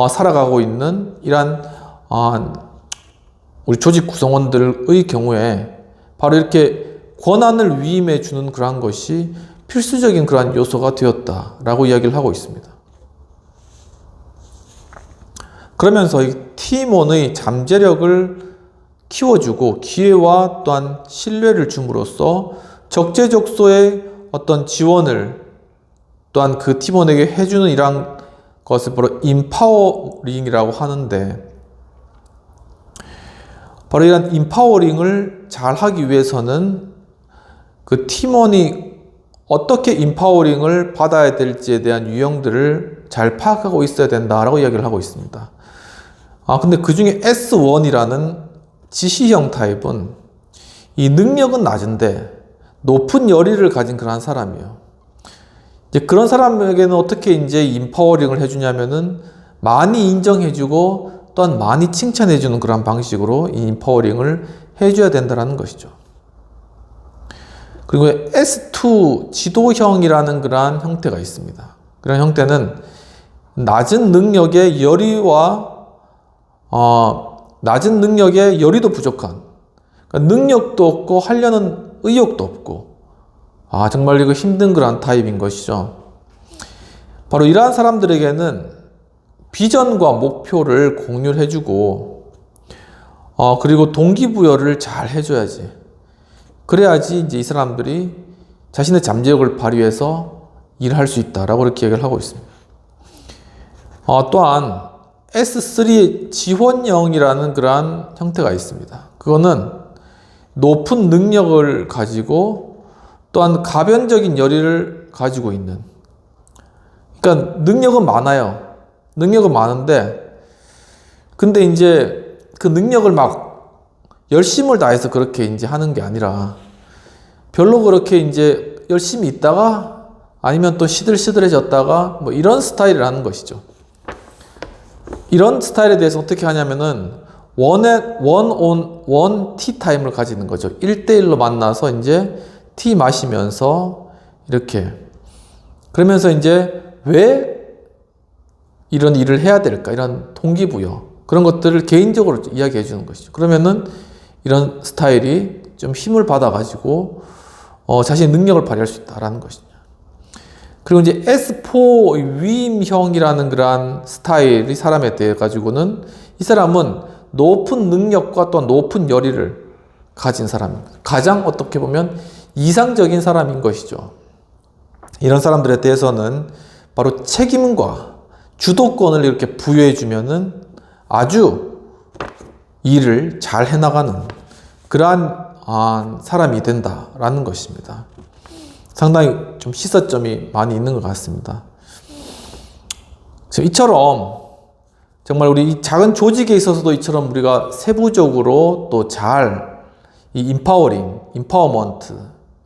A: 살아가고 있는 이러한 우리 조직 구성원들의 경우에 바로 이렇게 권한을 위임해 주는 그러한 것이 필수적인 그러한 요소가 되었다라고 이야기를 하고 있습니다. 그러면서 이 팀원의 잠재력을 키워주고 기회와 또한 신뢰를 줌으로써 적재적소의 어떤 지원을 또한 그 팀원에게 해주는 이러한 것을 바로 임파워링이라고 하는데, 바로 이런 임파워링을 잘 하기 위해서는 그 팀원이 어떻게 임파워링을 받아야 될지에 대한 유형들을 잘 파악하고 있어야 된다라고 이야기를 하고 있습니다. 근데 그 중에 S1이라는 지시형 타입은 이 능력은 낮은데 높은 열의를 가진 그런 사람이에요. 이제 그런 사람에게는 어떻게 이제 임파워링을 해주냐면은 많이 인정해주고 또한 많이 칭찬해주는 그런 방식으로 이 임파워링을 해줘야 된다는 것이죠. 그리고 S2 지도형이라는 그러한 형태가 있습니다. 그런 형태는 낮은 능력의 열의도 부족한, 그러니까 능력도 없고 하려는 의욕도 없고, 정말 이거 힘든 그런 타입인 것이죠. 바로 이러한 사람들에게는 비전과 목표를 공유를 해주고, 그리고 동기부여를 잘 해줘야지. 그래야지 이제 이 사람들이 자신의 잠재력을 발휘해서 일을 할 수 있다라고 이렇게 얘기를 하고 있습니다. 또한 S3 지원형이라는 그러한 형태가 있습니다. 그거는 높은 능력을 가지고 또한 가변적인 열의를 가지고 있는, 그러니까 능력은 많아요. 능력은 많은데, 근데 이제 그 능력을 막 열심을 다해서 그렇게 이제 하는 게 아니라 별로 그렇게 이제 열심히 있다가 아니면 또 시들시들해졌다가 뭐 이런 스타일이라는 것이죠. 이런 스타일에 대해서 어떻게 하냐면은 원 티 타임을 가지는 거죠. 1대1로 만나서 이제 티 마시면서 이렇게, 그러면서 이제 왜 이런 일을 해야 될까? 이런 동기부여, 그런 것들을 개인적으로 이야기해 주는 것이죠. 그러면은 이런 스타일이 좀 힘을 받아가지고 자신의 능력을 발휘할 수 있다라는 것이죠. 그리고 이제 S4 위임형이라는 그러한 스타일이 사람에 대해 가지고는 이 사람은 높은 능력과 또한 높은 열의를 가진 사람입니다. 가장 어떻게 보면 이상적인 사람인 것이죠. 이런 사람들에 대해서는 바로 책임과 주도권을 이렇게 부여해 주면은 아주 일을 잘 해나가는 그러한 사람이 된다라는 것입니다. 상당히 좀 시사점이 많이 있는 것 같습니다. 이처럼 정말 우리 이 작은 조직에 있어서도 이처럼 우리가 세부적으로 또 잘 이 임파워먼트,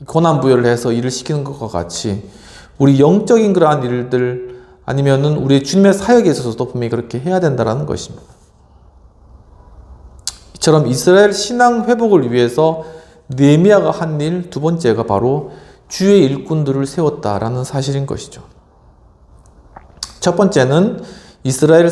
A: 권한 부여를 해서 일을 시키는 것과 같이 우리 영적인 그러한 일들 아니면은 우리 주님의 사역에 있어서도 분명히 그렇게 해야 된다는 것입니다. 이처럼 이스라엘 신앙 회복을 위해서 느헤미야가 한 일 두 번째가 바로 주의 일꾼들을 세웠다라는 사실인 것이죠. 첫 번째는 이스라엘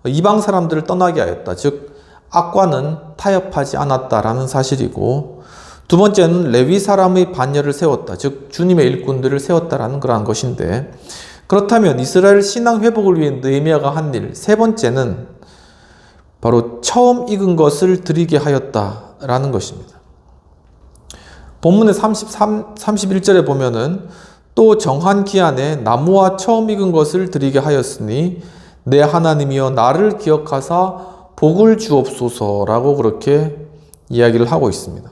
A: 이방 사람들을 떠나게 하였다. 즉 악과는 타협하지 않았다라는 사실이고, 두 번째는 레위 사람의 반열을 세웠다. 즉 주님의 일꾼들을 세웠다라는 그러한 것인데, 그렇다면 이스라엘 신앙 회복을 위해 느헤미야가 한 일 세 번째는 바로 처음 익은 것을 드리게 하였다라는 것입니다. 본문의 31절에 보면은 또 정한 기한에 나무와 처음 익은 것을 드리게 하였으니 내 하나님이여 나를 기억하사 복을 주옵소서라고 그렇게 이야기를 하고 있습니다.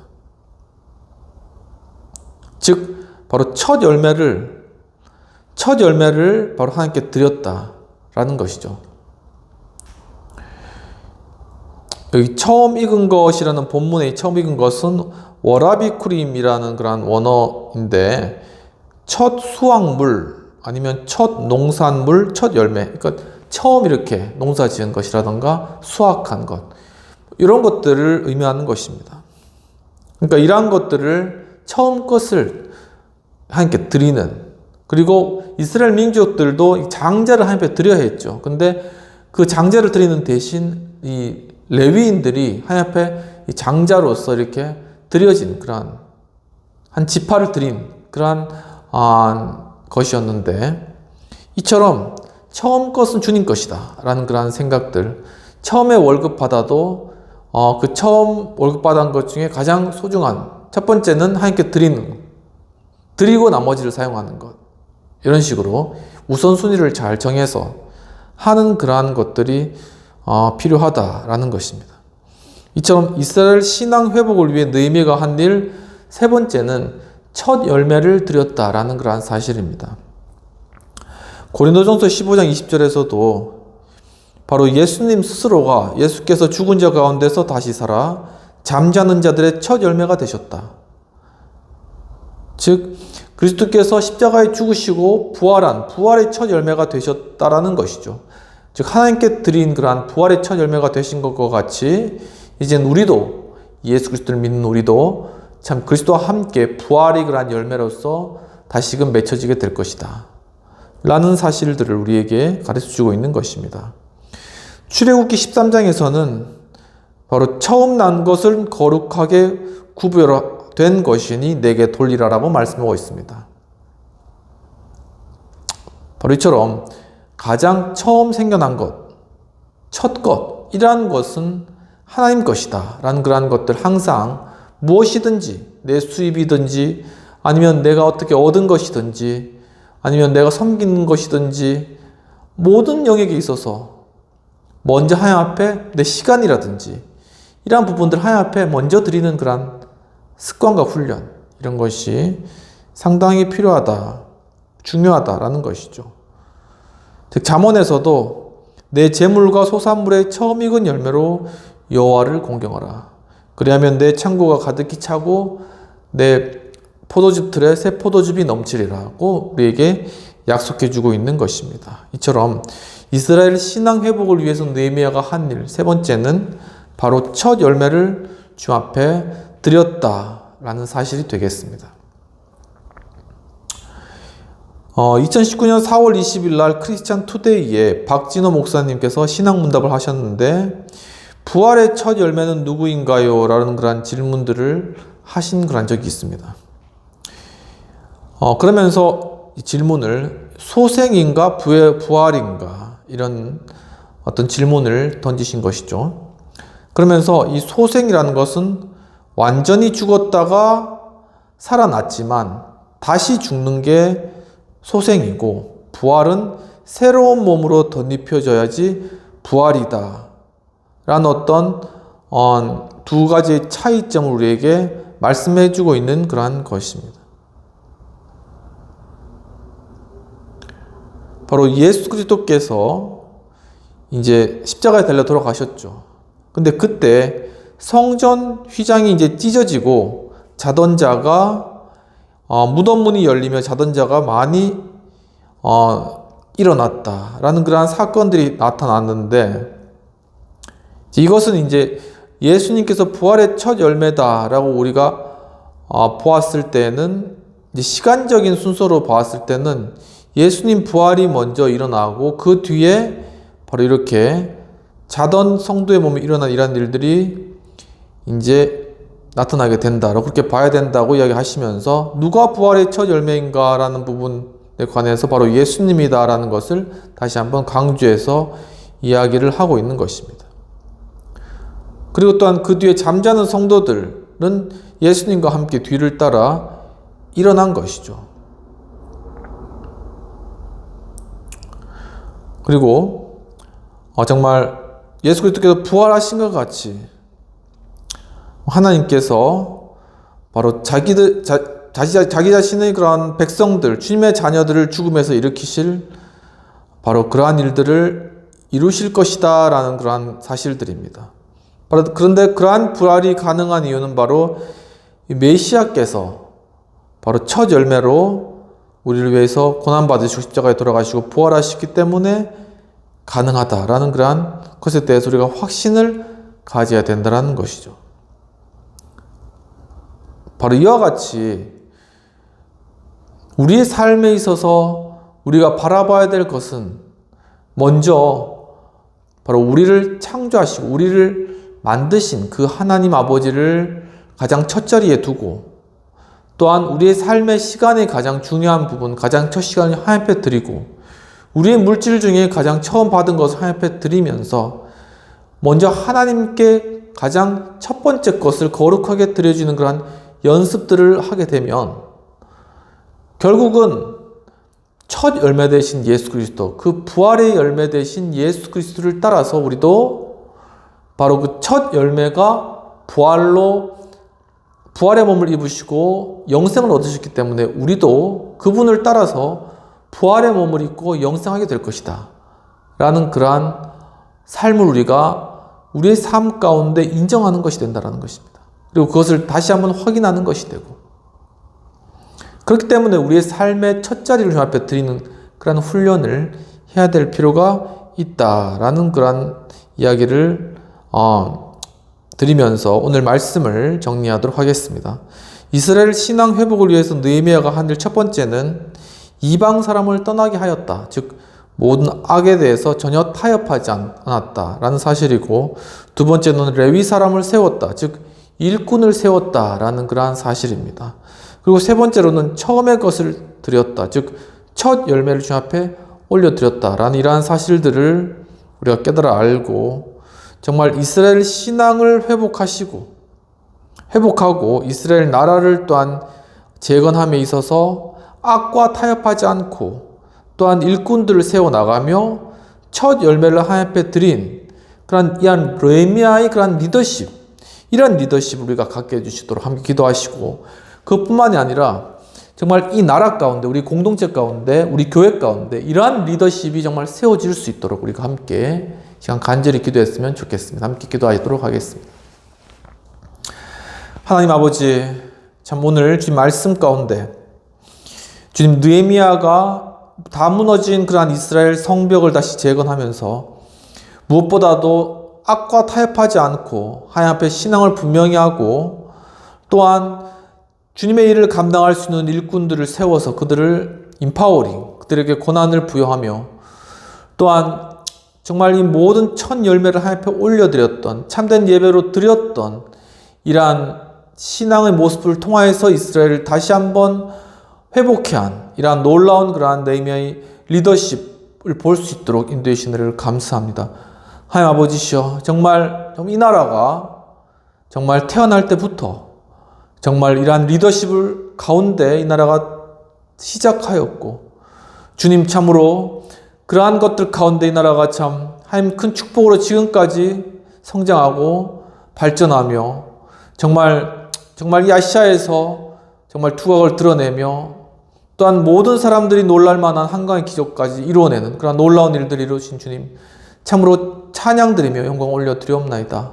A: 즉 바로 첫 열매를 바로 하나님께 드렸다라는 것이죠. 여기 처음 익은 것이라는 본문의 처음 익은 것은 워라비쿠림이라는 그런 원어인데, 첫 수확물 아니면 첫 농산물, 첫 열매, 그러니까 처음 이렇게 농사 지은 것이라던가 수확한 것, 이런 것들을 의미하는 것입니다. 그러니까 이러한 것들을 처음 것을 하나님께 드리는, 그리고 이스라엘 민족들도 장자를 하나님께 드려야 했죠. 근데 그 장자를 드리는 대신 이 레위인들이 하나님 앞에 이 장자로서 이렇게 드려진 그러한 한 지파를 드린 그러한 것이었는데, 이처럼 처음 것은 주님 것이다 라는 그러한 생각들, 처음에 월급 받아도 그 처음 월급 받은 것 중에 가장 소중한 첫 번째는 하나님께 드리고 나머지를 사용하는 것, 이런 식으로 우선순위를 잘 정해서 하는 그러한 것들이 필요하다라는 것입니다. 이처럼 이스라엘 신앙 회복을 위해 느헤미야가 한 일 세 번째는 첫 열매를 드렸다라는 그러한 사실입니다. 고린도전서 15장 20절에서도 바로 예수님 스스로가 예수께서 죽은 자 가운데서 다시 살아 잠자는 자들의 첫 열매가 되셨다. 즉 그리스도께서 십자가에 죽으시고 부활의 첫 열매가 되셨다라는 것이죠. 즉 하나님께 드린 그러한 부활의 첫 열매가 되신 것과 같이 이젠 우리도 예수 그리스도를 믿는 우리도 참 그리스도와 함께 부활이 그러한 열매로서 다시금 맺혀지게 될 것이다 라는 사실들을 우리에게 가르쳐주고 있는 것입니다. 출애굽기 13장에서는 바로 처음 난 것을 거룩하게 구별된 것이니 내게 돌리라라고 말씀하고 있습니다. 바로 이처럼 가장 처음 생겨난 것, 첫 것이라는 것은 하나님 것이다 라는 그러한 것들 항상 무엇이든지 내 수입이든지 아니면 내가 어떻게 얻은 것이든지 아니면 내가 섬기는 것이든지 모든 영역에 있어서 먼저 하나님 앞에 내 시간이라든지 이러한 부분들 하나님 앞에 먼저 드리는 그런 습관과 훈련 이런 것이 상당히 필요하다, 중요하다라는 것이죠. 즉 잠언에서도 내 재물과 소산물의 처음 익은 열매로 여호와를 공경하라. 그리하면 내 창고가 가득히 차고 내 포도즙 틀에 새 포도즙이 넘치리라고 우리에게 약속해주고 있는 것입니다. 이처럼 이스라엘 신앙 회복을 위해서 느헤미야가 한 일 세 번째는 바로 첫 열매를 주 앞에 드렸다라는 사실이 되겠습니다. 2019년 4월 20일 날 크리스찬 투데이에 박진호 목사님께서 신앙문답을 하셨는데 부활의 첫 열매는 누구인가요? 라는 그런 질문들을 하신 그런 적이 있습니다. 그러면서 이 질문을 소생인가 부활인가 이런 어떤 질문을 던지신 것이죠. 그러면서 이 소생이라는 것은 완전히 죽었다가 살아났지만 다시 죽는 게 소생이고 부활은 새로운 몸으로 덧입혀져야지 부활이다 라는 어떤 두 가지의 차이점을 우리에게 말씀해 주고 있는 그러한 것입니다. 바로 예수 그리스도께서 이제 십자가에 달려 돌아가셨죠. 근데 그때 성전 휘장이 이제 찢어지고 자던 자가 무덤 문이 열리며 자던 자가 많이 일어났다라는 그러한 사건들이 나타났는데 이것은 이제 예수님께서 부활의 첫 열매다라고 우리가 보았을 때는 이제 시간적인 순서로 보았을 때는 예수님 부활이 먼저 일어나고 그 뒤에 바로 이렇게 자던 성도의 몸에 일어난 이러한 일들이 이제 나타나게 된다라고 그렇게 봐야 된다고 이야기하시면서 누가 부활의 첫 열매인가라는 부분에 관해서 바로 예수님이다라는 것을 다시 한번 강조해서 이야기를 하고 있는 것입니다. 그리고 또한 그 뒤에 잠자는 성도들은 예수님과 함께 뒤를 따라 일어난 것이죠. 그리고 정말 예수 그리스도께서 부활하신 것 같이 하나님께서 바로 자기 자신의 그러한 백성들, 주님의 자녀들을 죽음에서 일으키실 바로 그러한 일들을 이루실 것이다 라는 그러한 사실들입니다. 그런데 그러한 부활이 가능한 이유는 바로 메시아께서 바로 첫 열매로 우리를 위해서 고난받으시고 십자가에 돌아가시고 부활하시기 때문에 가능하다라는 그러한 것에 대해서 우리가 확신을 가져야 된다는 것이죠. 바로 이와 같이 우리의 삶에 있어서 우리가 바라봐야 될 것은 먼저 바로 우리를 창조하시고 우리를 만드신 그 하나님 아버지를 가장 첫 자리에 두고 또한 우리의 삶의 시간의 가장 중요한 부분, 가장 첫 시간을 하나님 앞에 드리고 우리의 물질 중에 가장 처음 받은 것을 하나님 앞에 드리면서 먼저 하나님께 가장 첫 번째 것을 거룩하게 드려주는 그런 연습들을 하게 되면 결국은 첫 열매 되신 예수 그리스도, 그 부활의 열매 되신 예수 그리스도를 따라서 우리도 바로 그 첫 열매가 부활의 몸을 입으시고 영생을 얻으셨기 때문에 우리도 그분을 따라서 부활의 몸을 입고 영생하게 될 것이다 라는 그러한 삶을 우리가 우리의 삶 가운데 인정하는 것이 된다는 것입니다. 그리고 그것을 다시 한번 확인하는 것이 되고, 그렇기 때문에 우리의 삶의 첫 자리를 주님 앞에 드리는 그런 훈련을 해야 될 필요가 있다라는 그런 이야기를 드리면서 오늘 말씀을 정리하도록 하겠습니다. 이스라엘 신앙 회복을 위해서 느헤미야가 한 일 첫 번째는 이방 사람을 떠나게 하였다. 즉 모든 악에 대해서 전혀 타협하지 않았다라는 사실이고, 두 번째는 레위 사람을 세웠다. 즉 일꾼을 세웠다라는 그러한 사실입니다. 그리고 세 번째로는 처음의 것을 드렸다. 즉 첫 열매를 주님 앞에 올려드렸다라는 이러한 사실들을 우리가 깨달아 알고, 정말 이스라엘 신앙을 회복하고 이스라엘 나라를 또한 재건함에 있어서 악과 타협하지 않고 또한 일꾼들을 세워나가며 첫 열매를 하나님 앞에 드린 그런 이한 느헤미야의 그런 리더십, 이런 리더십을 우리가 갖게 해주시도록 함께 기도하시고, 그것뿐만이 아니라 정말 이 나라 가운데, 우리 공동체 가운데, 우리 교회 가운데 이러한 리더십이 정말 세워질 수 있도록 우리가 함께 시간 간절히 기도했으면 좋겠습니다. 함께 기도하도록 하겠습니다. 하나님 아버지, 참 오늘 주님 말씀 가운데 주님 느헤미야가 다 무너진 그러한 이스라엘 성벽을 다시 재건하면서 무엇보다도 악과 타협하지 않고 하나님 앞에 신앙을 분명히 하고, 또한 주님의 일을 감당할 수 있는 일꾼들을 세워서 그들을 임파워링, 그들에게 권한을 부여하며, 또한 정말 이 모든 첫 열매를 하나님 앞에 올려드렸던, 참된 예배로 드렸던 이러한 신앙의 모습을 통하여서 이스라엘을 다시 한번 회복해 한 이러한 놀라운 그러한 느헤미야의 리더십을 볼 수 있도록 인도해 주신 은혜를 감사합니다. 하나님 아버지시여, 정말 이 나라가 정말 태어날 때부터 정말 이러한 리더십을 가운데 이 나라가 시작하였고, 주님 참으로 그러한 것들 가운데 이 나라가 참 하나님 큰 축복으로 지금까지 성장하고 발전하며, 정말 이 아시아에서 정말 두각을 드러내며, 또한 모든 사람들이 놀랄 만한 한강의 기적까지 이루어내는 그런 놀라운 일들을 이루신 주님 참으로 찬양드리며 영광 올려드리옵나이다.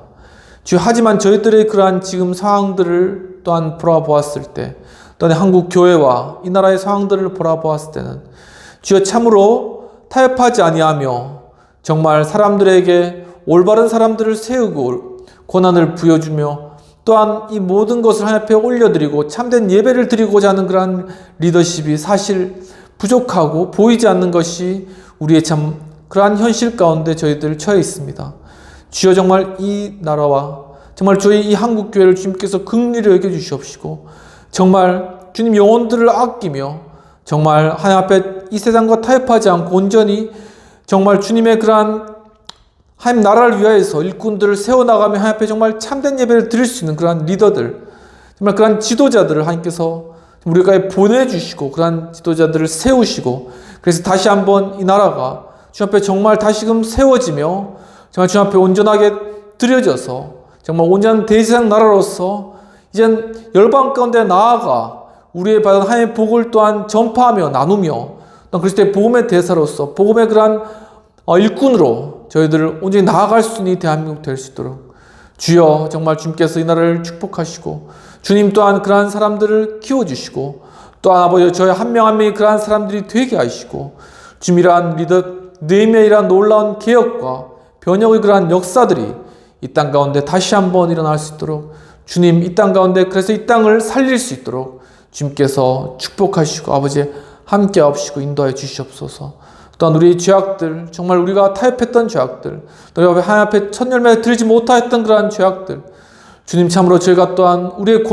A: 주여, 하지만 저희들의 그러한 지금 상황들을 또한 보아보았을 때, 또한 한국 교회와 이 나라의 상황들을 보아보았을 때는 주여 참으로 타협하지 아니하며 정말 사람들에게 올바른 사람들을 세우고 권한을 부여주며, 또한 이 모든 것을 하나님 앞에 올려드리고 참된 예배를 드리고자 하는 그러한 리더십이 사실 부족하고 보이지 않는 것이 우리의 참 그러한 현실 가운데 저희들 처해 있습니다. 주여, 정말 이 나라와 정말 저희 이 한국교회를 주님께서 긍휼히 여겨주시옵시고, 정말 주님 영혼들을 아끼며 정말 하나님 앞에 이 세상과 타협하지 않고 온전히 정말 주님의 그러한 하나님 나라를 위하여서 일꾼들을 세워나가며 하나님 앞에 정말 참된 예배를 드릴 수 있는 그러한 리더들, 정말 그러한 지도자들을 하나님께서 우리가 보내주시고 그러한 지도자들을 세우시고, 그래서 다시 한번 이 나라가 주님 앞에 정말 다시금 세워지며 정말 주님 앞에 온전하게 드려져서 정말 온전한 대세상 나라로서 이젠 열방 가운데 나아가 우리의 받은 하나님의 복을 또한 전파하며 나누며, 또 그리스도의 복음의 대사로서 복음의 그러한 일꾼으로 저희들을 온전히 나아갈 수 있는 대한민국 될 수 있도록 주여, 정말 주님께서 이 나라를 축복하시고 주님 또한 그러한 사람들을 키워주시고, 또한 아버지 저희 한 명 한 명이 그러한 사람들이 되게 하시고, 주님 이러한 느헤미야의 놀라운 개혁과 변혁의 그러한 역사들이 이 땅 가운데 다시 한번 일어날 수 있도록 주님 이 땅 가운데, 그래서 이 땅을 살릴 수 있도록 주님께서 축복하시고 아버지 함께 하시고 인도하여 주시옵소서. 또한 우리의 죄악들, 정말 우리가 타협했던 죄악들, 또 하나님 앞에 첫 열매를 드리지 못하였던 그러한 죄악들, 주님 참으로 저희가 또한 우리의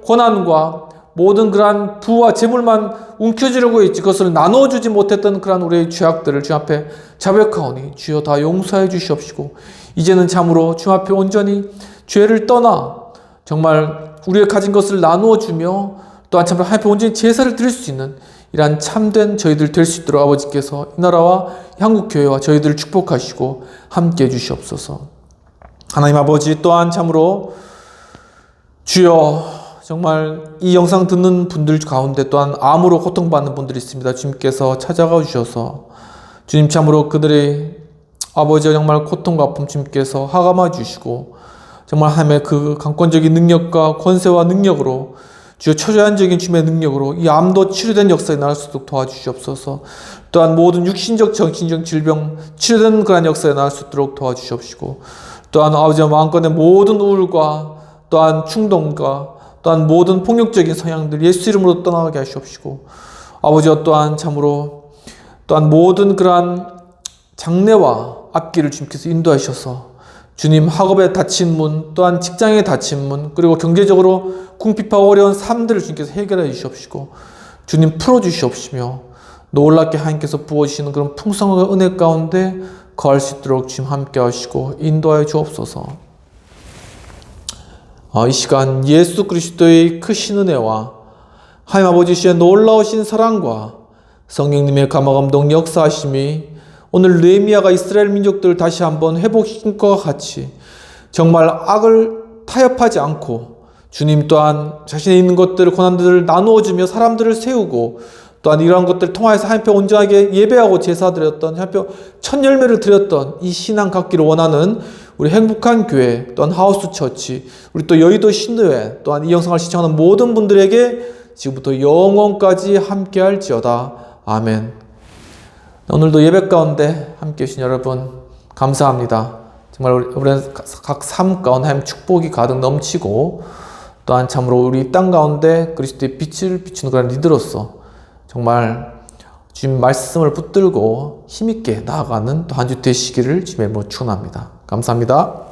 A: 권한과 모든 그러한 부와 재물만 움켜쥐려고 했지 그것을 나눠주지 못했던 그러한 우리의 죄악들을 주님 앞에 자백하오니 주여 다 용서해 주시옵시고, 이제는 참으로 주님 앞에 온전히 죄를 떠나 정말 우리의 가진 것을 나누어 주며, 또한 참으로 하나님 앞에 온전히 제사를 드릴 수 있는 이러한 참된 저희들 될 수 있도록 아버지께서 이 나라와 한국교회와 저희들을 축복하시고 함께 해주시옵소서. 하나님 아버지, 또한 참으로 주여, 정말 이 영상 듣는 분들 가운데 또한 암으로 고통받는 분들이 있습니다. 주님께서 찾아가 주셔서 주님 참으로 그들의 아버지와 정말 고통과 아픔 주님께서 하감해 주시고 정말 하나님의 그 강권적인 능력과 권세와 능력으로 주여 초자연적인 주님의 능력으로 이 암도 치료된 역사에 나올 수 있도록 도와주시옵소서. 또한 모든 육신적 정신적 질병 치료된 그런 역사에 나올 수 있도록 도와주시옵시고, 또한 아버지와 마음껏의 모든 우울과 또한 충동과 또한 모든 폭력적인 성향들 예수 이름으로 떠나게 하시옵시고, 아버지와 또한 참으로 또한 모든 그러한 장래와 앞길을 주님께서 인도하셔서 주님 학업에 닫힌 문, 또한 직장에 닫힌 문, 그리고 경제적으로 궁핍하고 어려운 삶들을 주님께서 해결해 주시옵시고 주님 풀어주시옵시며 놀랍게 하나님께서 부어주시는 그런 풍성한 은혜 가운데 거할 수 있도록 주님 함께 하시고 인도하여 주옵소서. 이 시간 예수 그리스도의 크신 은혜와 하나님 아버지의 놀라우신 사랑과 성령님의 감화감동 역사하심이 오늘 느헤미야가 이스라엘 민족들을 다시 한번 회복시킨 것과 같이 정말 악을 타협하지 않고 주님 또한 자신에 있는 것들을 고난들을 나누어주며 사람들을 세우고 또한 이러한 것들을 통하여서 한편 온전하게 예배하고 제사드렸던 한편 첫 열매를 드렸던 이 신앙 갖기를 원하는 우리 행복한 교회 또한 하우스 처치 우리 또 여의도 신도회 또한 이 영상을 시청하는 모든 분들에게 지금부터 영원까지 함께할지어다. 아멘. 오늘도 예배 가운데 함께 해주신 여러분 감사합니다. 정말 우리 각 삶 가운데 하나님 축복이 가득 넘치고 또한 참으로 우리 땅 가운데 그리스도의 빛을 비추는 그런 리더로서 정말 주님 말씀을 붙들고 힘있게 나아가는 또 한 주 되시기를 주님의 이름으로 축원합니다. 감사합니다.